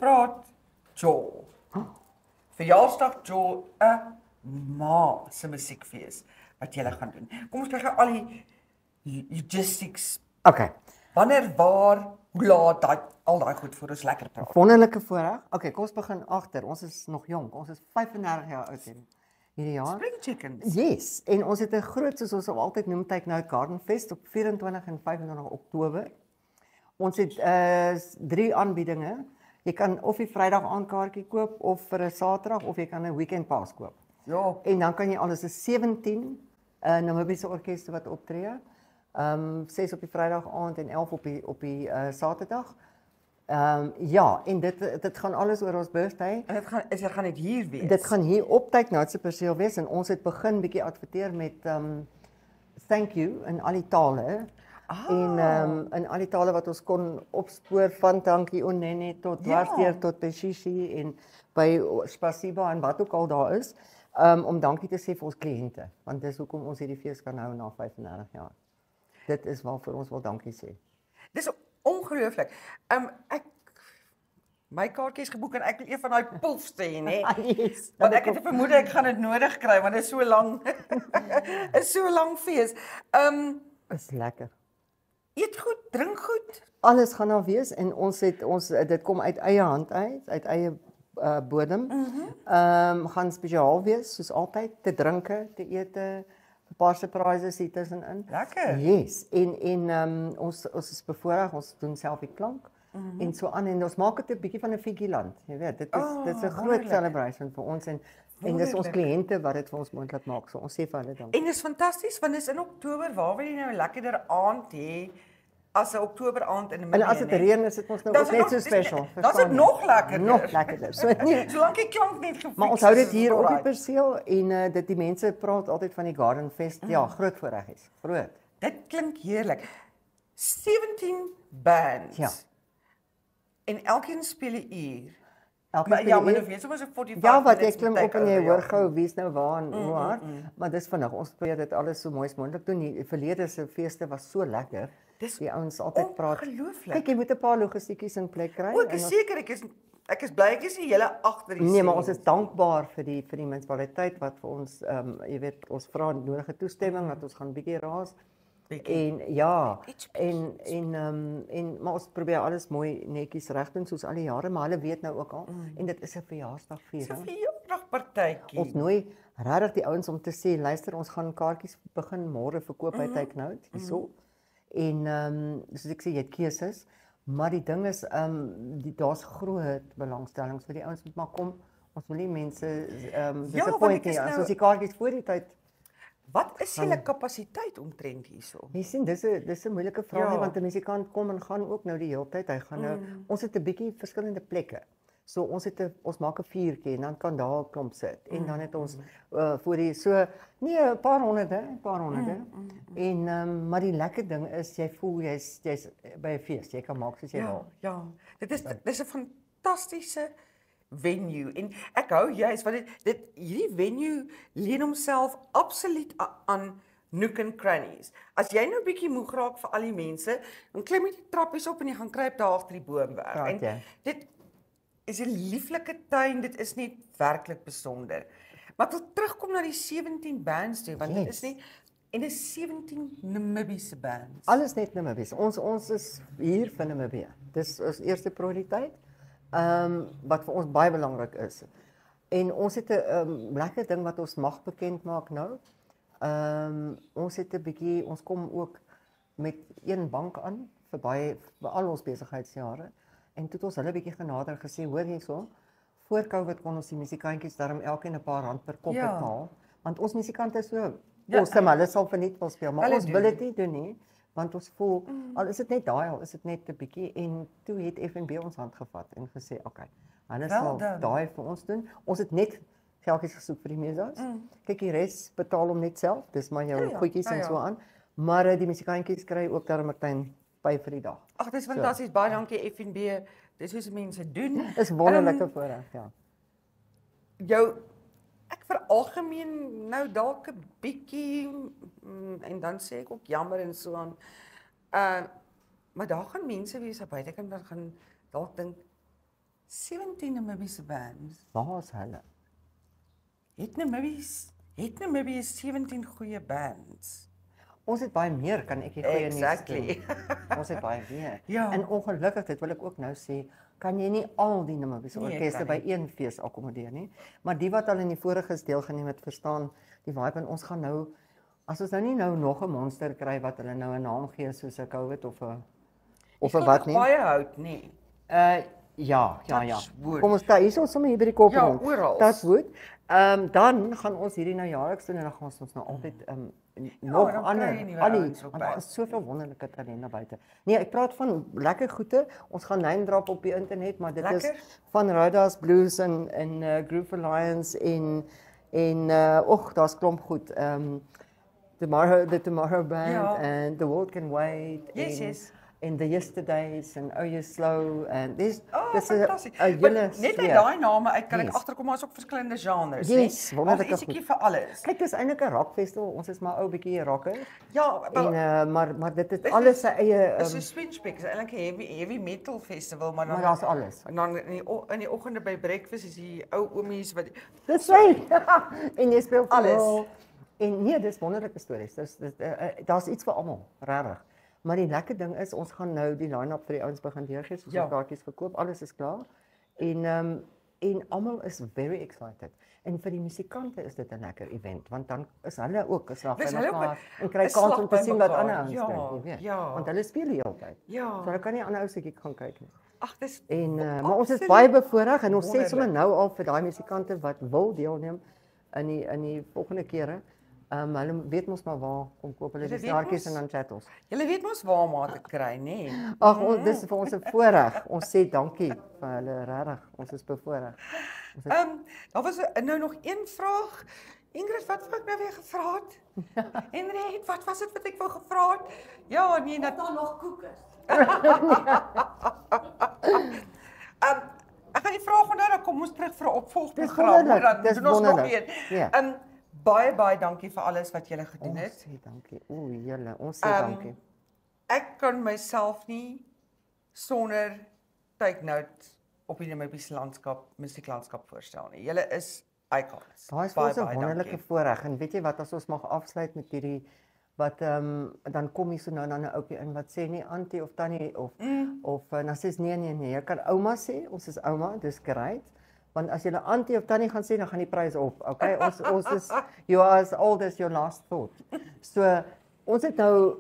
praat Joel. Verjaarsdag Joel, 'n ma se musiekfees wat julle gaan doen. Kom ons kyk al die logistics. Okay. Wanneer, waar, hoe laat, al daai goed vir ons lekker praat. Wonderlike voorreg. Okay, kom ons begin agter. Ons is nog jonk. Ons is 35 jaar oud hierdie jaar. Spring chickens. Yes, en ons het 'n groot, soos ons altyd noem, Take Note Garden Fest op 24 en 25 Oktober. Ons het 3 aanbiedinge. Jy kan of die Vrydag aandkaartjie koop of vir 'n Saterdag of jy kan 'n weekend pass koop. Ja. En dan kan jy alles is 17 Namibiese orkeste wat optree. 6 op die Vrydag aand en 11 op die Saterdag. Ja, en dit gaan alles oor ons birthday. En dit gaan net hier wees. Dit gaan hier op Take Note se perseel wees en ons het begin bietjie adverteer met thank you in al die tale. En in al die tale wat ons kon opspoor van dankie Onene tot dwarsdeur tot Teshishi en by Spasiba en wat ook al daar is, om dankie te sê vir ons kliënte, want dis hoekom ons hierdie fees kan hou na 35 jaar. Dit is waarvoor ons wil dankie sê. Dis ongelooflik. My kaartjie is geboek en ek wil een van daai pulfs hê, nê? Yes, Want ek het 'n vermoede ek gaan dit nodig kry want dit is so lank. Is so lank fees. Is lekker. Eet goed, drink goed. Alles gaan daar wees en dit kom uit eie hand uit eie bodem. Gaan spesiaal wees soos altyd, te drinke, te ete, 'n paar surprises hier tussenin. Lekker. Yes, en ons is bevoorreg, ons doen self die klank en so aan en ons maak dit 'n bietjie van 'n Figieland. Jy weet, dit is 'n groot celebration vir ons en dis ons kliënte wat dit vir ons moontlik maak. So ons sê vir hulle dankie. En dis fantasties want dis in Oktober, waar wil jy nou 'n lekkerder aand hê as 'n Oktober aand in die middag. En as dit reën is dit ons nou ook net so special. Dat is nog lekkerder. Nog lekkerder. So nee, solank die klank net gefiks is. Maar ons hou dit hier op die perseel en dit die mense praat altyd van die Garden Fest. Ja, groot voorreg is. Groot. Dit klink heerlik. 17 bands. Ja. En elkeen speel 'n uur. Maar ja, maar nou weet soms 'n 45. Ja, wat jy klim op en jy hoor gou wie's nou waar en hoe hard. Maar dis vinnig. Ons probeer dit alles so mooi as moontlik doen. Die verlede se feeste was so lekker. Dis die ouens altyd praat. Ongelooflik. Kyk, jy moet 'n paar logistiekies in plek kry. Ek is seker ek is bly ek is die hele agter die. Nee, maar ons is dankbaar vir die munisipaliteit wat vir ons jy weet, ons vra nodige toestemming dat ons gaan bietjie raas. En ja, en maar ons probeer alles mooi netjies reg doen soos al die jare, maar hulle weet nou ook al en dit is 'n verjaarsdagviering. Dis 'n verjaarsdagpartytjie. Ons nooi regtig die ouens om te sê, luister, ons gaan kaartjies begin môre verkoop by Take Note hierso. En soos ek sê, jy het keuses, Maar die ding is daar's groot belangstellings vir die ouens moet maar kom. Ons wil nie mense disappoint nie. As ons die kaartjies voor die tyd. Wat is julle kapasiteit omtrent hierso? Jy sien dis 'n moeilike vraag want 'n musikant kom en gaan ook nou die hele tyd. Hy gaan nou ons het 'n bietjie verskillende plekke. So ons maak 'n vuurtjie en dan kan daar 'n klomp sit. En dan het ons voor die so nee 'n paar honderde. En maar die lekker ding is jy voel jy's by 'n fees. Jy kan maak soos jy wil. Ja. Dis 'n fantastiese venue en ek hou juist want hierdie venue leen homself absoluut aan nook and crannies. As jy nou bietjie moeg raak vir al die mense, dan klim jy die trappies op en jy gaan kruip daar agter die boom weg. Praat, en dit is 'n lieflike tuin, dit is net werklik besonder. Maar ek wil terugkom na die 17 bands toe want dit is nie en dit is 17 Namibiese bands. Alles net Namibiese. Ons is hier vir Namibië. Dis ons eerste prioriteit. Wat vir ons baie belangrik is. En ons het 'n lekker ding wat ons mag bekend maak nou. Ons het 'n bietjie ons kom ook met een bank aan vir al ons besigheidsjare. En toe het ons hulle bietjie genader gesê, hoor hierso, voor Covid kon ons die musikantjies daarom elkeen 'n paar rand per kop betaal, want ons musikante is so maar hulle sal verniet wil speel, maar ons wil dit nie doen nie, want ons voel al is dit net daai al is dit net 'n bietjie en toe het FNB ons hand gevat en gesê, okay, hulle sal daai vir ons doen. Ons het net geldjies gesoek vir die mesas. Kyk, die res betaal hom net self, dis maar jou goedjies en so aan. Maar die musikantjies kry ook daarom 'n klein by vir die dag. Ag, dis fantasties. Baie dankie FNB. Dis hoe se mense doen. Is wonderlike voorreg, Ek veralgemeen nou dalk 'n bietjie en dan sê ek ook jammer en so aan. Maar daar gaan mense wees op buitekant wat gaan dalk dink 17 Namibiese bands. Waar is hulle? Het Namibië 17 goeie bands? Ons het baie meer, kan ek die goeie nuus doen. Ons het baie meer. En ongelukkig, dit wil ek ook nou sê, kan jy nie al die Namibiese orkeste by een fees akkommodeer nie. Maar die wat al in die vorige deelgeneem het, verstaan die vibe en ons gaan nou, as ons nou nie nou nog 'n monster kry wat hulle nou 'n naam gee soos 'n COVID of 'n wat nie. Baie hout nie. Ja. Kom ons kyk, hier is ons sommer hier by die kop. Ja, oral. Dat goed. Dan gaan ons hierdie nou jaarliks doen en dan gaan ons nou altyd nog ander, daar is soveel wonderlike talente buite. Nee, ek praat van lekker goede. Ons gaan name drop op die internet, maar dit is van Rodas Blues en Groove Alliance en daar's klomp goed. The Tomorrow Band and The World Can Wait. Yes. En The Yesterdays en Oh You Slow en dis fantasties. Net uit daai name uit kan ek agterkom maar is ook verskillende genres, nee. Wonderlike goed. Vir alles. Kyk, dis eintlik 'n rockfestival. Ons is maar ou bietjie rocker. Ja, maar dit het alles sy eie is 'n swingepick, is eintlik 'n heavy metal festival, maar daar's alles. En dan in die oggende by breakfast is die ou oomies wat dis sy. En jy speel alles. En nee, dis wonderlike stories. Daar's iets vir almal, regtig. Maar die lekker ding is, ons gaan nou die line-up vir die ouens begin deurgee, soos ons kaartjies verkoop, alles is klaar. En almal is very excited. En vir die musikante is dit 'n lekker event, want dan is hulle ook 'n slag by mekaar en kry kans om te sien wat ander ouens doen, jy weet. Want hulle speel die hele tyd. So hulle kan nie ander ouens seker gaan kyk nie. Ag, dis maar ons is baie bevoorreg en ons sê sommer nou al vir daai musikante wat wil deelneem in die volgende kere. Hulle weet mos maar waar kom koop hulle die kaartjies en dan chat ons. Julle weet mos waar om te kry, nê? Ag, dis vir ons 'n voorreg. Ons sê dankie vir hulle, regtig. Ons is bevoorreg. Daar was nou nog een vraag. Ingrid, wat wou ek nou weer gevra het? Henriette, wat was dit wat ek wou gevra het? Ja, nee, dat daar nog koek is. Ek gaan die vraag onthou, dan kom ons terug vir 'n opvolgprogram. Dan doen ons nog een. Baie dankie vir alles wat julle gedoen het. Ons sê dankie. Ons sê dankie. Ek kan myself nie sonder Take Note op die Namibiese musieklandskap voorstel nie. Julle is icons. Daai is vir 'n wonderlike voorreg. En weet jy wat, as ons mag afsluit met hierdie wat dan kom jy so nou dan 'n ouetjie in wat sê nie auntie of tannie of dan sê nee, jy kan ouma sê, ons is ouma, dis great. Want as jy 'n auntie of tannie gaan sê, dan gaan die prys op. Okay, ons is you are as old as your last thought. So ons het nou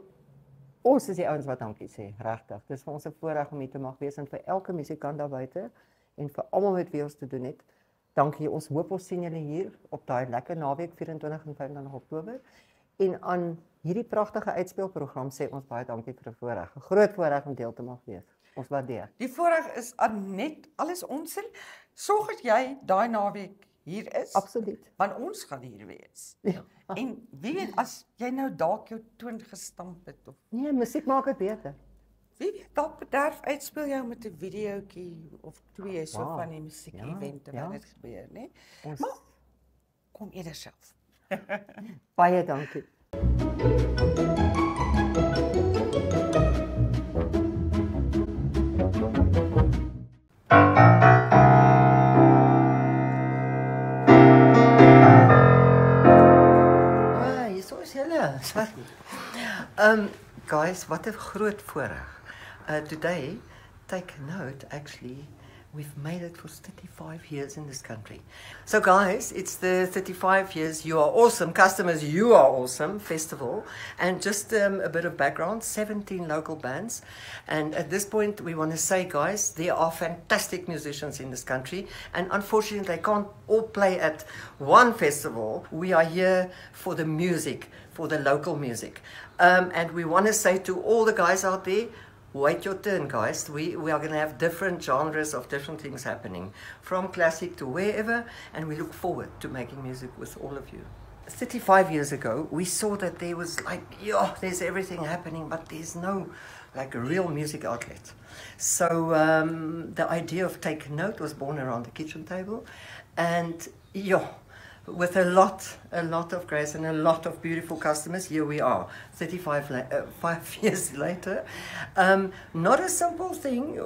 ons is die ouens wat dankie sê, regtig. Dis vir ons 'n voorreg om hier te mag wees en vir elke musikant daar buite en vir almal met wie ons te doen het. Dankie. Ons hoop ons sien julle hier op daai lekker naweek 24 en 25 Oktober. En aan hierdie pragtige uitspeelprogram sê ons baie dankie vir 'n voorreg. 'n Groot voorreg om deel te mag wees. Ons waardeer. Die voorreg is aan net alles ons. Sorg dat jy daai naweek hier is. Absoluut. Want ons gaan hier wees. Ja. En wie weet as jy nou dalk jou toon gestamp het of Nee, musiek maak dit beter. wie weet dalk bederf uitspeel jou met 'n videoetjie of twee so Wow. van die musiek-evente Ja, ja. wat dit gebeur, né? Ons Maar kom eerder self. baie dankie. Hierso is julle. Guys, what a groot voorreg. Today, take note, actually, we've made it for 35 years in this country. So guys, it's the 35 years You Are Awesome, Customers You Are Awesome festival. And just a bit of background, 17 local bands. And at this point, we want to say, guys, there are fantastic musicians in this country. And unfortunately, they can't all play at one festival. We are here for the music, for the local music. And we want to say to all the guys out there, wait your turn, guys. We are going to have different genres of different things happening, from classic to wherever, and we look forward to making music with all of you. 35 years ago, we saw that there was like, there's everything happening, but there's no like a real music outlet. So the idea of Take Note was born around the kitchen table, and with a lot of grace and a lot of beautiful customers, here we are, 5 years later. Not a simple thing,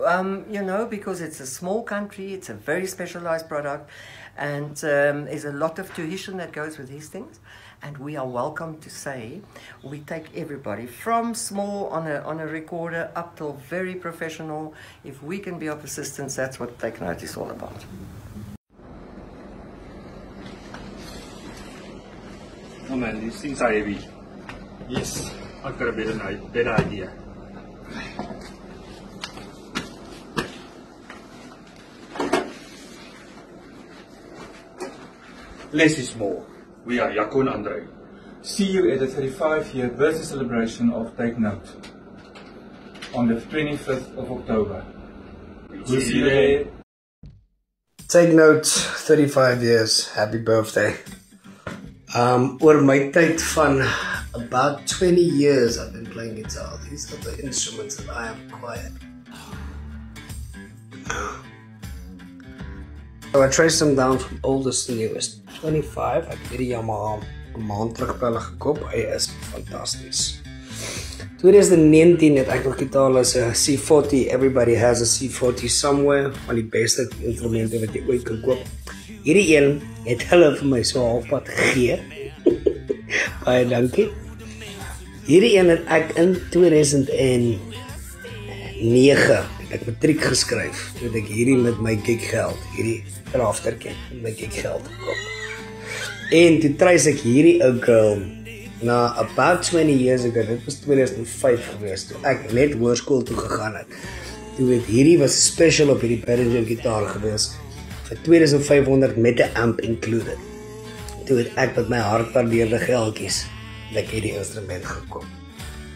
because it's a small country, it's a very specialized product, and there's a lot of tuition that goes with these things. And we are welcome to say we take everybody from small on a recorder up till very professional. If we can be of assistance, that's what Take Note is all about. Oh man, these things are heavy. Yes, I've got a better idea. Less is more. We are Jaco and Andre. See you at the 35-year birthday celebration of Take Note on the 25th of October. We'll see you there. Take Note, 35 years, happy birthday. Oor my tyd van about 20 years I've been playing guitar. These are the instruments that I have acquired. So I traced them down from oldest to newest. 25, ek het die Yamaha 'n maand terug by hulle gekoop. Hy is fantasties. 2019 het ek nog gitaar as 'n C40. Everybody has a C40 somewhere. Van die beste instrumente wat jy ooit kan koop. Hierdie een het hulle vir my so halfpad gegee. Baie dankie. Hierdie een het ek in 2009 het ek matriek geskryf. Toe het ek hierdie met my giggeld, hierdie craftertjie met my giggeld gekoop. En toe trace ek hierdie ou girl na about 20 years ago, dit was 2005 gewees, toe ek net hoërskool toe gegaan het. Toe het hierdie was special op hierdie Behringer gitaar gewees, vir 2500 met 'n amp included. Toe het ek met my hardwaardeerde geldjies ek hierdie instrument gekoop.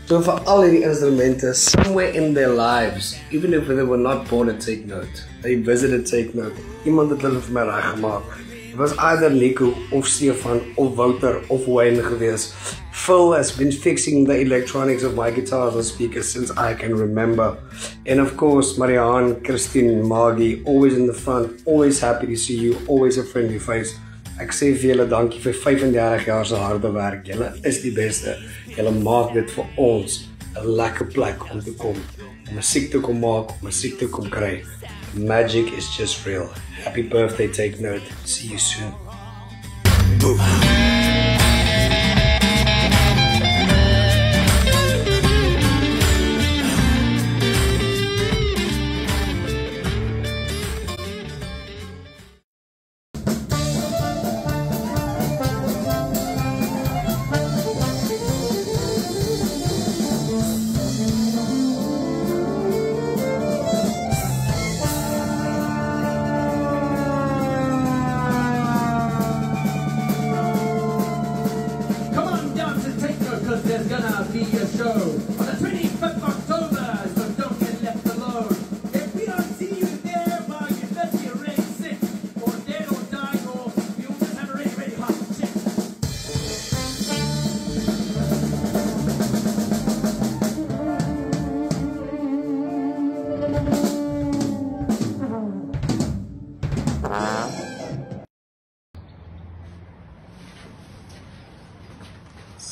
So vir al hierdie instrumente, somewhere in their lives, even if they were not born at Take Note, they visited Take Note, iemand het hulle vir my reggemaak. It was either Nico of Stefan of Wouter of Wayne gewees. Phil has been fixing the electronics of my guitars and speakers since I can remember. And of course, Marianne, Christine, Maggie, always in the front, always happy to see you, always a friendly face. Ek sê vir julle dankie vir 35 jaar se harde werk. Julle is die beste. Julle maak dit vir ons 'n lekker plek om te kom, om musiek te kom maak, om musiek te kom kry. Magic is just real. Happy birthday, Take Note. See you soon.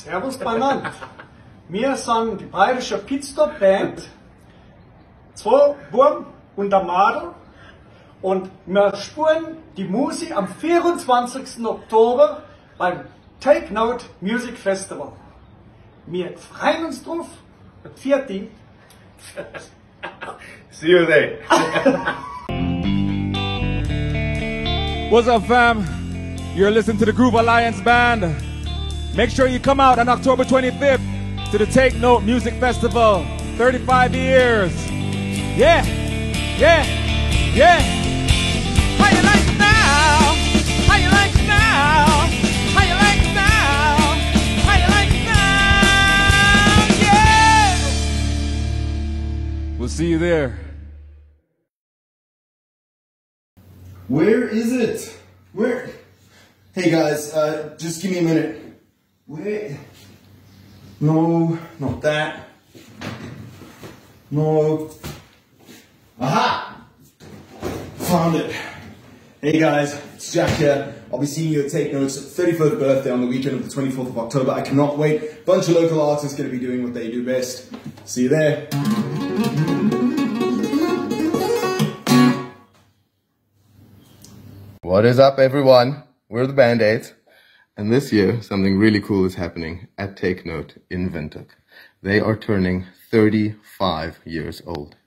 Servus Bannern. Wir sind die bayerische Pitstop Band. 2 Burm und der Madel. Und wir spielen die Musik am 24. Oktober beim Take Note Music Festival. Wir freuen uns drauf. Mit 40. See you there. What's up, fam? You're listening to the Groove Alliance Band. Make sure you come out on October 25th to the Take Note Music Festival. 35 years. Yeah, yeah, yeah. How you like it now? How you like it now? How you like it now? How you like it now? Yeah. We'll see you there. Where is it? Where? Hey guys, just give me a minute. Where? No, not that. No. Aha! Found it. Hey guys, it's Jack here. I'll be seeing you at Take Note's 35th birthday on the weekend of the 24th of October. I cannot wait. Bunch of local artists going to be doing what they do best. See you there. What is up, everyone? We're the Band-Aids. And this year, something really cool is happening at Take Note in Windhoek. They are turning 35 years old.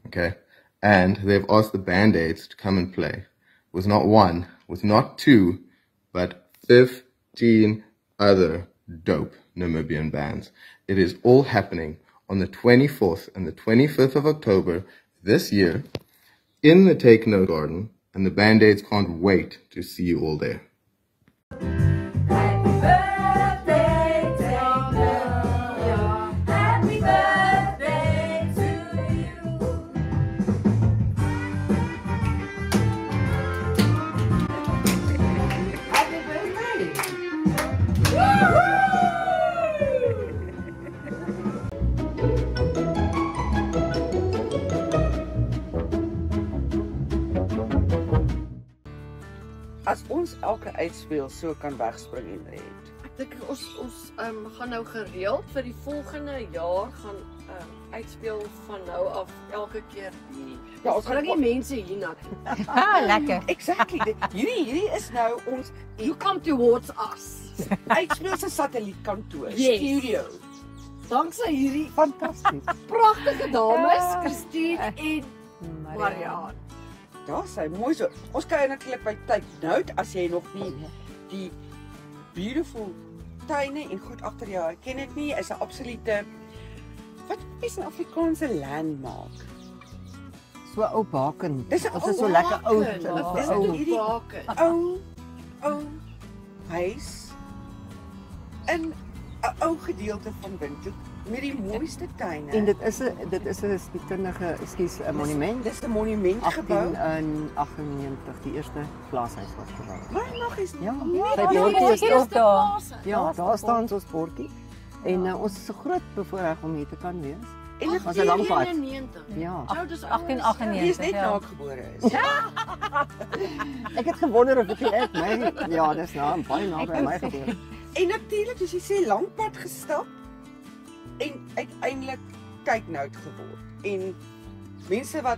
Okay? And they've asked the Band-Aids to come and play with not one, with not two, but 15 other dope Namibian bands. It is all happening on the 24th and the 25th of October this year in the Take Note Garden, and the Band-Aids can't wait to see you all there. As ons elke uitspeel so kan wegspring en red. Ek dink ons gaan nou gereeld vir die volgende jaar gaan uitspeel van nou af elke keer die. Ja, ons gaan nie mense hier na toe. Lekker. Exactly. Hierdie is nou ons You come towards us. uitspeel se satellietkantoor, Yes. studio. Dankse hierdie Fantasties. pragtige dames, Christine en Marianne. Daar sy mooi so. Ons kyk natuurlik by Take Note as jy nog nie die beautiful tuine en goed agter jou ken dit nie, is 'n absolute wat is 'n Afrikaanse landmark. So ou baken. Dis 'n Ons is so lekker oud. Dis hierdie ou huis in 'n ou gedeelte van Windhoek met die mooiste tuine. En dit is 'n spiekundige, ekskuus, 'n monument. Dis 'n monumentgebou in 98 die eerste glaashuis was gebou. Maar nog is Ja, sy sy bordjie is ook daar. Ja, daar staan ons bordjie. En ons is so groot bevoorreg om hier te kan wees. En dit was 'n lang pad. 91. Ja. Nou dis 1898. Wie is net na ek gebore is. Ek het gewonder of dit ek my ja, dis nou baie naby my gebeur. En natuurlik, as jy sê lank pad gestap en uiteindelik Take Note geword. En mense wat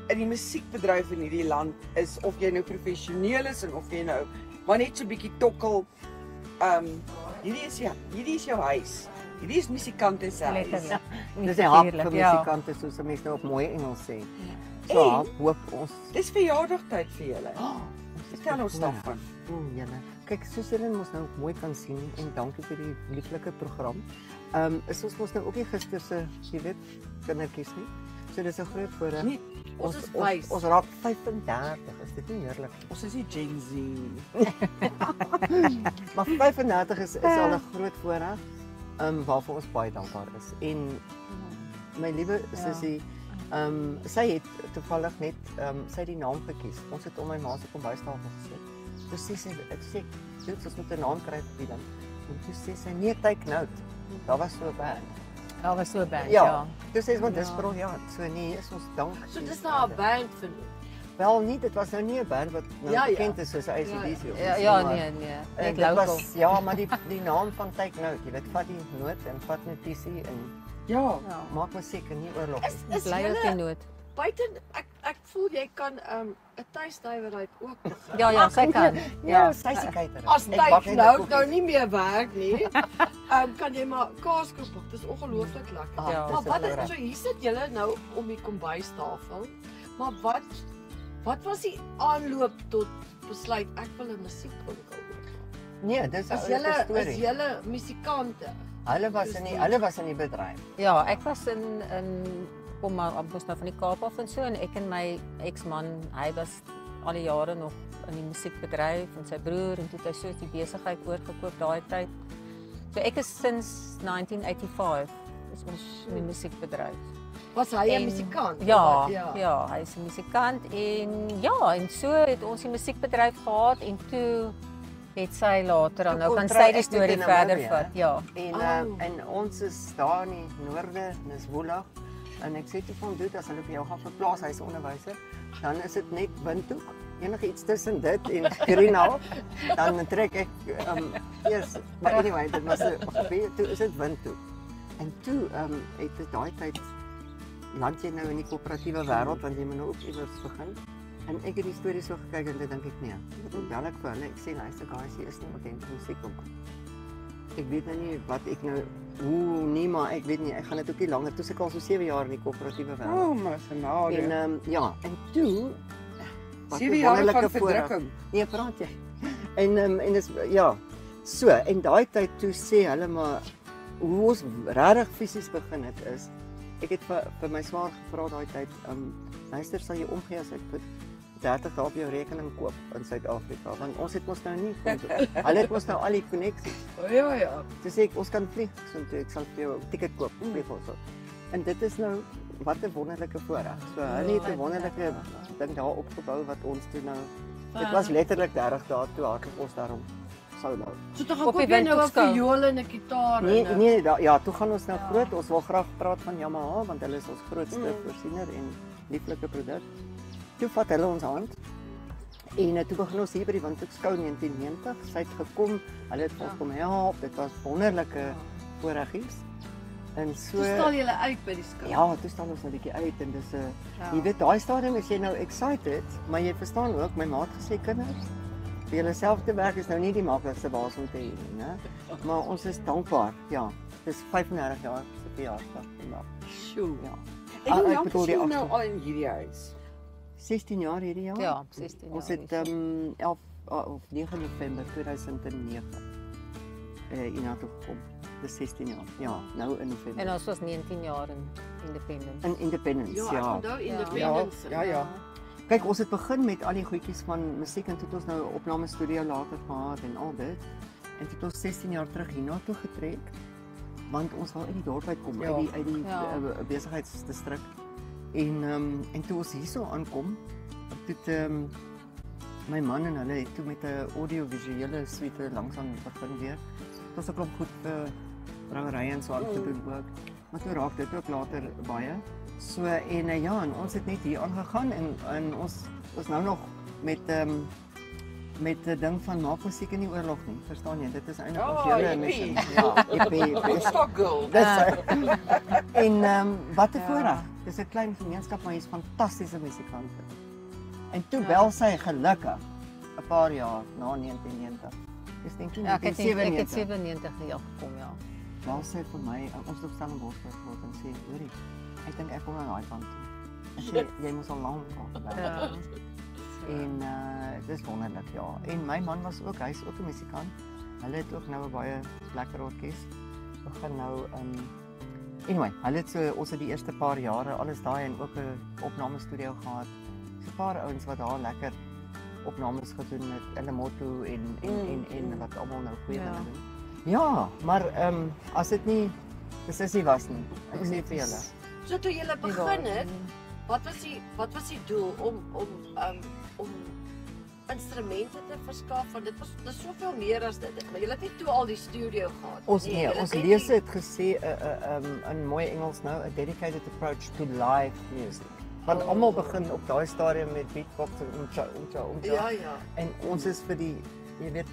in die musiekbedryf in hierdie land is, of jy nou professioneel is en of jy nou maar net so 'n bietjie tokkel, hierdie is jou huis. Hierdie is musikante se huis. Letterlik. Dis 'n hap vir musikante soos mense nou op mooi Engels sê. So, hoop ons. Dis verjaardagtyd vir julle. Vertel ons daarvan. Julle. Kyk, soos julle ons nou mooi kan sien en dankie vir die lieflike program. Is ons mos nou ook nie gister se, jy weet, kindertjies nie. So dis 'n groot voorreg. Nee, ons is wys. Ons raak 35. Is dit nie heerlik? Ons is die Gen Z. Maar 35 is al 'n groot voorreg. Waarvoor ons baie dankbaar is. En my liewe sussie, sy het toevallig net sy het die naam gekies. Ons het om my ma se kombuistafel gesit. Toe sê sy, ek sê, "Dit ons moet 'n naam kry vir die ding." En toe sê sy, "Nee, Take Note." Daar was so 'n band. Daar was so 'n band, Ja. ja. Toe sê sy, "Want dis briljant." So nee, is ons dank. So dis nou 'n band vir Wel nie, dit was nou nie 'n band wat nou bekend is soos AC/DC of iets. Ja, nee. Net Dit local. was ja, maar die naam van Take Note, jy weet, vat die noot en vat notisie en maak musiek en nie oorlog nie. Is Bly op die noot. buiten ek voel jy kan 'n tuisnywerheid ook begin. Ja, sy kan. Ja, sy is 'n caterer. As Ek bak tyd net nou nie meer werk nie. Kan jy maar kaas koop. Dit is ongelooflik lekker. Ja, Maar dis wat lekker. is so hier sit julle nou om die kombuistafel. Maar wat was die aanloop tot besluit ek wil 'n musiekwinkel oop? Nee, dis 'n Is ouer storie. julle musikante? Hulle was in die bedryf. Ja, ek was in kom maar moes nou van die Kaap af en so en ek en my eksman, hy was al die jare nog in die musiekbedryf en sy broer en toe het hy so die besigheid oorgekoop daai tyd. So ek is since 1985 is ons in die musiekbedryf. Was hy 'n musikant? Ja, hy is 'n musikant en so het ons die musiekbedryf gehad en toe het sy later dan nou kan sy die storie verder vat. Ja. En ons is daar in die noorde, dis Woelag. En ek sê toe vir hom, as hulle vir jou gaan verplaas, hy's 'n onderwyser, dan is dit net Windhoek. Enigiets tussen dit en Greenhout, dan trek ek eers, maar anyway, dit was toe is dit Windhoek. En toe het dit daai tyd land jy nou in die koöperatiewe wêreld want jy moet nou ook iewers begin. En ek het die storie so gekyk en dit dink ek nee. Dit bel ek vir hulle. Ek sê luister guys, hier is nie bekend musiek op. Ek weet nou nie wat ek nou nee maar ek weet nie, ek gaan dit ook nie langer. Toe ek al so 7 jaar in die koöperatiewe wêreld. Oh, maar genade. En en toe 7 jaar van verdrukking. Nee, praat jy. En dis so en daai tyd toe sê hulle maar hoe ons regtig fisies begin het is ek het vir my swaar gevra daai tyd luister sal jy omgee as ek vir 30 dae op jou rekening koop in Suid-Afrika want ons het mos nou nie hulle het mos nou al die koneksies. Ja. Toe sê ek ons kan vlieg so toe ek sal vir jou 'n tiket koop vlieg ons. En dit is nou wat 'n wonderlike voorreg. So hulle het 'n wonderlike ding daar opgebou wat ons toe nou dit was letterlik 30 dae toe hardloop ons daarom solo. So toe gaan koop jy nou 'n viool en 'n gitaar en Nee, toe gaan ons nou groot. Ons wil graag praat van Yamaha want hulle is ons grootste voorsiener en lieflike produk. Toe vat hulle ons hand en toe begin ons hier by die Windhoekskou 1990. Sy het gekom, hulle het ons kom help. Dit was wonderlike voorreggies. En so stal julle uit by die skou. Ja, toe staan ons 'n bietjie uit en dis 'n jy weet daai stadium is jy nou excited, maar jy verstaan ook my maat gesê kinders vir julle self te werk is nou nie die maklikste baas om te hê nie, né? Maar ons is dankbaar. Ja, dis 35 jaar se verjaarsdag vandag. Sjoe. Ja. En hoe ek lank bedoel is die jy nou agter- al in hierdie huis? 16 jaar hierdie jaar. Ja, 16 jaar. Ons het 11 of 9 November 2009 hiernatoe gekom. Dis 16 jaar. Ja, nou in November. En ons was 19 jaar in Independence. In Independence, ja. Onthou Independence. Ja. Kyk, ons het begin met al die goedjies van musiek en toe het ons nou 'n opnamestudio later gehad en al dit. En toe het ons 16 jaar terug hiernatoe getrek want ons wou uit die dorp uitkom, uit die besigheidsdistrik. En toe ons hierso aankom, toe my man en hulle het toe met 'n audiovisuele suite langsaan begin weer. Dit was 'n klomp goed vir brouwerye en so aan te doen ook. Maar toe raak dit ook later baie. So en en ons het net hier aangegaan en ons nou nog met 'n ding van maak musiek in die oorlog nie, verstaan jy? Dit is eintlik ons hele missie. Ja, hippie. Stokgirl. En wat 'n voorreg. Dis 'n klein gemeenskap maar hier's fantastiese musikante. En toe bel sy gelukkig 'n paar jaar na 1990. Dis dink ek ek het 97 jaar gekom, ja. Wel sê vir my, ons het op Stellenbosch geword en sê, hoorie, ek dink ek kom na daai kant toe. En sê, jy moes al lank gaan. Ja. En dis wonderlik, ja. En my man was ook, hy's ook 'n musikant. Hulle het ook nou 'n baie lekker orkes. Begin nou anyway, hulle het so ons het die eerste paar jare alles daai en ook 'n opnamestudio gehad. So 'n paar ouens wat daar lekker opnames gedoen het, Elemoto en wat almal nou goeie dinge doen. Ja, maar as dit nie besissie was nie. Ek sê vir julle. So toe julle begin het, wat was die doel om instrumente te verskaf want dit was soveel meer as dit. Maar julle het nie toe al die studio gehad. Ons lese het gesê in mooi Engels nou, a dedicated approach to live music. Want almal begin op daai stadium met beatbox en om. Ja. En ons is vir die, jy weet,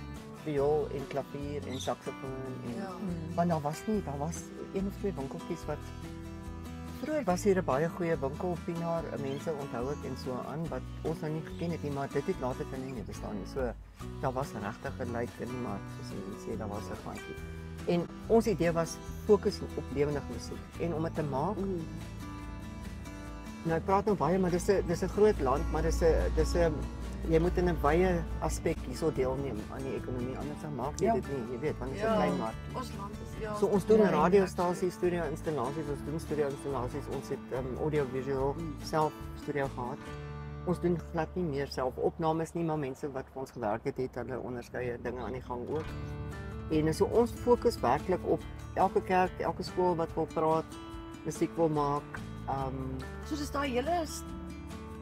viool en klavier en saksofoon en want daar was 1 of 2 winkeltjies wat vroeër was hier 'n baie goeie winkel op Pienaar, mense onthou ek en so aan wat ons nou nie geken het nie, maar dit het later kan nie bestaan nie. So daar was regtig 'n lyk in die mark, soos mense sê, daar was 'n gaatjie. En ons idee was fokus op lewendige musiek en om dit te maak. Nou ek praat nou baie, maar dis 'n groot land, maar dis 'n jy moet in 'n wye aspek hierso deelneem aan die ekonomie, anders dan maak jy dit nie, jy weet, want dit is 'n klein mark. Ons land is So ons doen radiostasies, studio-installasies, ons het audiovisueel self studio gehad. Ons doen glad nie meer self opnames nie, maar mense wat vir ons gewerk het, hulle onderskeie dinge aan die gang ook. En so ons fokus werklik op elke kerk, elke skool wat wil praat, musiek wil maak. So dis daai hele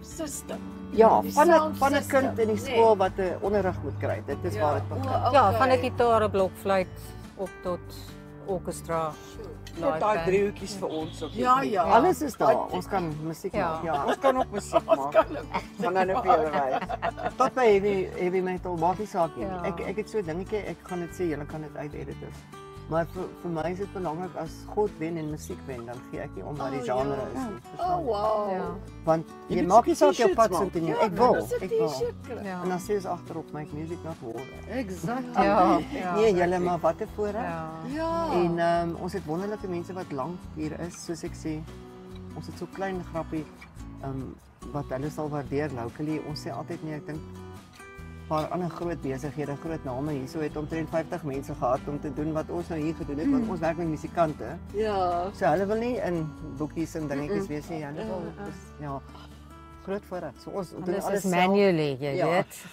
system. Ja, van 'n kind in die skool wat 'n onderrig moet kry. Dit is waar dit begin. Ja, van 'n gitaar, 'n blokfluit op tot orkestra. Net daai driehoekies vir ons ook. Ja. Alles is daar. Ons kan musiek maak. Ja, ons kan ook musiek maak. Van nou vir julle wys. Tot by heavy metal maak nie saak nie. Ek het so 'n dingetjie, ek gaan dit sê, julle kan dit uitedit. Maar vir my is dit belangrik as God wen en musiek wen, dan gee ek nie om wat die genre is nie. Oh wow. Want jy maak nie saak jou pad sit nie. Ek wil. Ja. En dan sê ons agterop make music not war. Exactly. Ja. Nee, julle maar wat 'n voorreg. Ja. En ons het wonderlike mense wat lank hier is, soos ek sê. Ons het so klein grappie wat hulle sal waardeer locally. Ons sê altyd nee, ek dink paar ander groot besighede, groot name hierso het omtrent 50 mense gehad om te doen wat ons nou hier gedoen het, want ons werk met musikante. Ja. So hulle wil nie in boekies en dingetjies wees nie. Hulle wil groot voorreg. So ons doen alles manually, jy weet.